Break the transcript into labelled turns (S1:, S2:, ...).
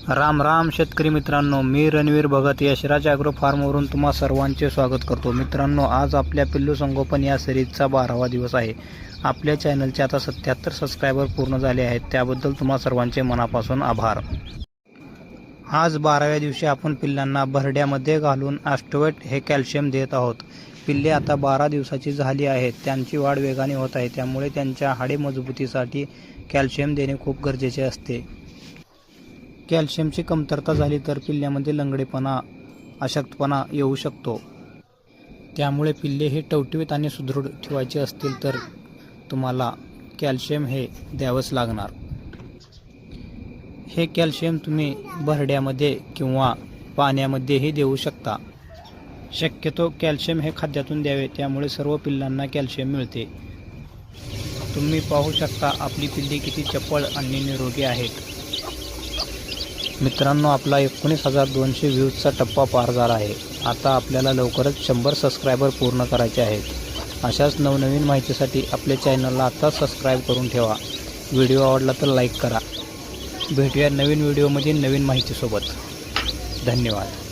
S1: राम राम शेतकरी मित्रांनो, मी रणवीर भगत यशराज ॲग्रो फार्मवरून तुम्हा सर्वांचे स्वागत करतो। मित्रांनो, आज आपल्या पिल्लू संगोपन या सिरीजचा 12वा दिवस आहे। आपल्या चॅनलचे आता 77 सबस्क्रायबर पूर्ण झाले आहेत, त्याबद्दल तुम्हा सर्वांचे मनापासून आभार। आज 12व्या दिवशी आपण पिल्लांना भरड्यामध्ये घालून ॲस्टोवेट हे कॅल्शियम देत आहोत। पिल्ले आता 12 दिवसाची झाली आहेत, त्यांची वाढ वेगाने होत आहे, त्यामुळे त्यांच्या हाडे मजबूतीसाठी कॅल्शियम देणे खूप गरजेचे असते। कॅल्शियमची कमतरता झाली तर पिल्ल्यामध्ये लंगडेपणा, अशक्तपणा येऊ शकतो। त्यामुळे पिल्ले हे टवटवीत आणि सुदृढ ठेवायचे असतील तर तुम्हाला कॅल्शियम हे द्यावंच लागणार। हे कॅल्शियम तुम्ही भरड्यामध्ये किंवा पाण्यामध्येही देऊ शकता। शक्यतो कॅल्शियम हे खाद्यातून द्यावे, त्यामुळे सर्व पिल्लांना कॅल्शियम मिळते। तुम्ही पाहू शकता आपली पिल्ले किती चपळ आणि निरोगी आहेत। मित्रांनो, आपला 19,200 व्ह्यूजचा टप्पा पार झाला आहे। आता आपल्याला लवकरच 100 सबस्क्रायबर पूर्ण करायचे आहेत। अशाच नवनवीन माहितीसाठी आपल्या चॅनलला आता सबस्क्राईब करून ठेवा। व्हिडिओ आवडला तर लाईक करा। भेटूया नवीन व्हिडिओमध्ये नवीन माहितीसोबत। धन्यवाद।